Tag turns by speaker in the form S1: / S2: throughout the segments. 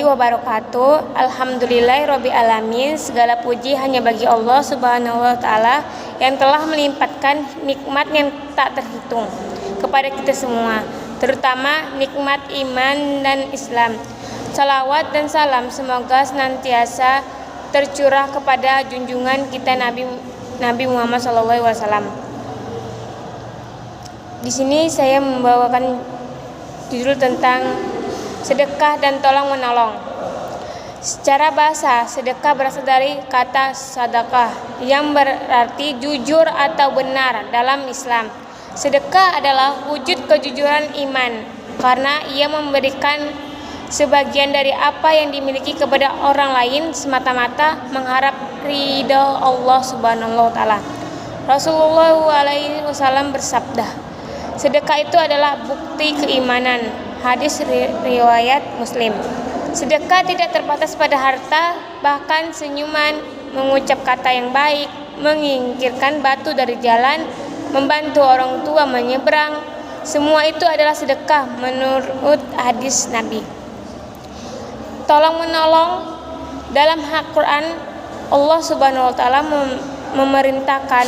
S1: wabarakatuh. Alhamdulillahirabbil alamin. Segala puji hanya bagi Allah Subhanahu wa taala yang telah melimpahkan nikmat yang tak terhitung kepada kita semua, terutama nikmat iman dan Islam. Salawat dan salam semoga senantiasa tercurah kepada junjungan kita Nabi Muhammad SAW. Di sini saya membawakan judul tentang sedekah dan tolong menolong. Secara bahasa, sedekah berasal dari kata sadaqah yang berarti jujur atau benar dalam Islam. Sedekah adalah wujud kejujuran iman karena ia memberikan sebagian dari apa yang dimiliki kepada orang lain semata-mata mengharap ridha Allah Subhanahu wa taala. Rasulullah SAW bersabda, sedekah itu adalah bukti keimanan. Hadis riwayat Muslim. Sedekah tidak terbatas pada harta, bahkan senyuman, mengucap kata yang baik, menyingkirkan batu dari jalan, membantu orang tua menyeberang, semua itu adalah sedekah menurut hadis Nabi. Tolong menolong, dalam Al-Quran Allah Subhanahu wa taala memerintahkan,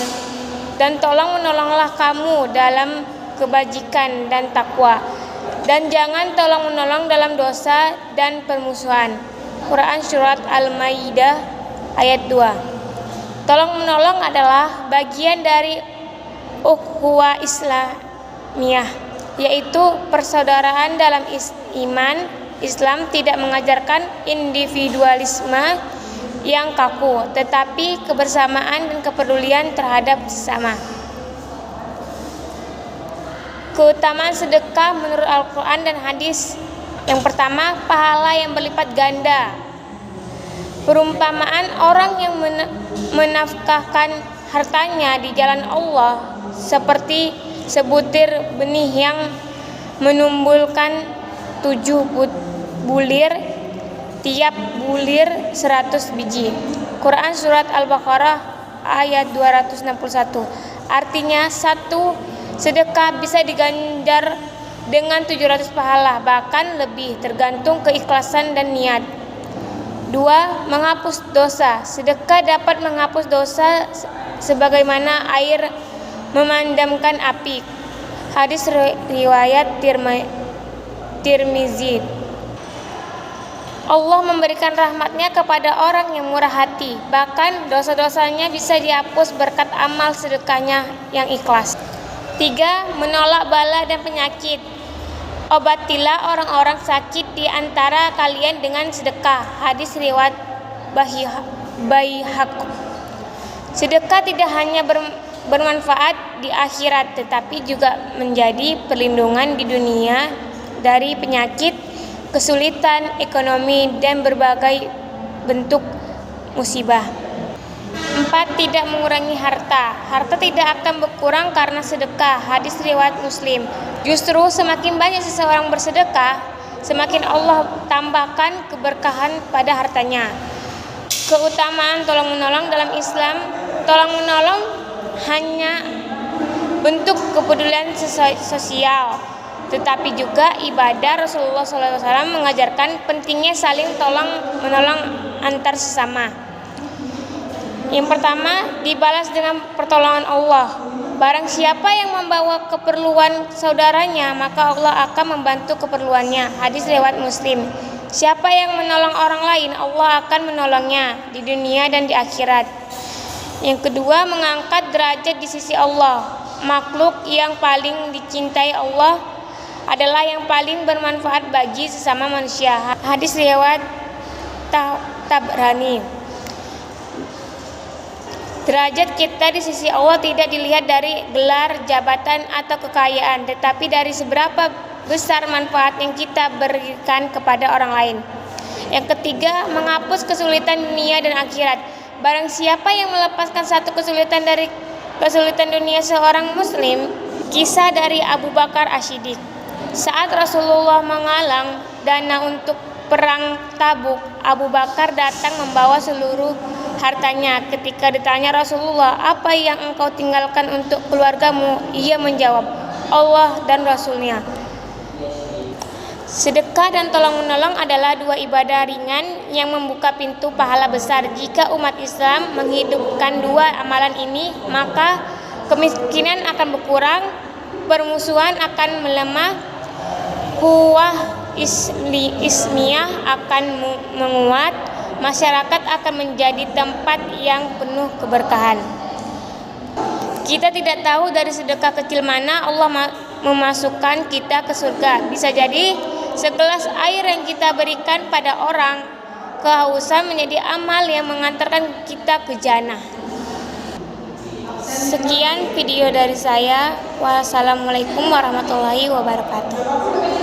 S1: dan tolong menolonglah kamu dalam kebajikan dan takwa, dan jangan tolong menolong dalam dosa dan permusuhan. Quran Surat Al-Maidah ayat 2. Tolong menolong adalah bagian dari ukhuwah Islamiyah, yaitu persaudaraan dalam iman. Islam tidak mengajarkan individualisme yang kaku, tetapi kebersamaan dan kepedulian terhadap sesama. Keutamaan sedekah menurut Al-Quran dan hadis. Yang pertama, pahala yang berlipat ganda. Perumpamaan orang yang menafkahkan hartanya di jalan Allah seperti sebutir benih yang menumbuhkan 7 bulir, tiap bulir 100 biji. Quran Surat Al-Baqarah ayat 261. Artinya, satu sedekah bisa diganjar dengan 700 pahala, bahkan lebih, tergantung keikhlasan dan niat. 2. Menghapus dosa. Sedekah dapat menghapus dosa sebagaimana air memadamkan api. Hadis riwayat Tirmizi. Allah memberikan rahmatnya kepada orang yang murah hati, bahkan dosa-dosanya bisa dihapus berkat amal sedekahnya yang ikhlas. 3. Menolak bala dan penyakit. Obatilah orang-orang sakit di antara kalian dengan sedekah. Hadis riwayat Baihaqi. Sedekah tidak hanya bermanfaat di akhirat, tetapi juga menjadi perlindungan di dunia dari penyakit, kesulitan ekonomi, dan berbagai bentuk musibah. 4. Tidak mengurangi harta. Harta tidak akan berkurang karena sedekah. Hadis riwayat Muslim. Justru semakin banyak seseorang bersedekah, semakin Allah tambahkan keberkahan pada hartanya. Keutamaan tolong menolong dalam Islam. Tolong menolong hanya bentuk kepedulian sosial, tetapi juga ibadah. Rasulullah SAW mengajarkan pentingnya saling tolong menolong antar sesama. Yang pertama, dibalas dengan pertolongan Allah. Barang siapa yang membawa keperluan saudaranya, maka Allah akan membantu keperluannya. Hadis riwayat Muslim. Siapa yang menolong orang lain, Allah akan menolongnya di dunia dan di akhirat. Yang kedua, mengangkat derajat di sisi Allah. Makhluk yang paling dicintai Allah adalah yang paling bermanfaat bagi sesama manusia. Hadis riwayat Tabrani. Derajat kita di sisi Allah tidak dilihat dari gelar, jabatan, atau kekayaan, tetapi dari seberapa besar manfaat yang kita berikan kepada orang lain. Yang ketiga, menghapus kesulitan dunia dan akhirat. Barang siapa yang melepaskan satu kesulitan dari kesulitan dunia seorang muslim. Kisah dari Abu Bakar As-Siddiq. Saat Rasulullah menggalang dana untuk perang Tabuk, Abu Bakar datang membawa seluruh hartanya. Ketika ditanya Rasulullah, apa yang engkau tinggalkan untuk keluargamu? Ia menjawab, Allah dan Rasulnya. Sedekah dan tolong-menolong adalah dua ibadah ringan yang membuka pintu pahala besar. Jika umat Islam menghidupkan dua amalan ini, maka kemiskinan akan berkurang, permusuhan akan melemah, kuah Islamiyah akan menguat, masyarakat akan menjadi tempat yang penuh keberkahan. Kita tidak tahu dari sedekah kecil mana Allah memasukkan kita ke surga. Bisa jadi segelas air yang kita berikan pada orang kehausan menjadi amal yang mengantarkan kita ke jannah. Sekian video dari saya. Wassalamualaikum warahmatullahi wabarakatuh.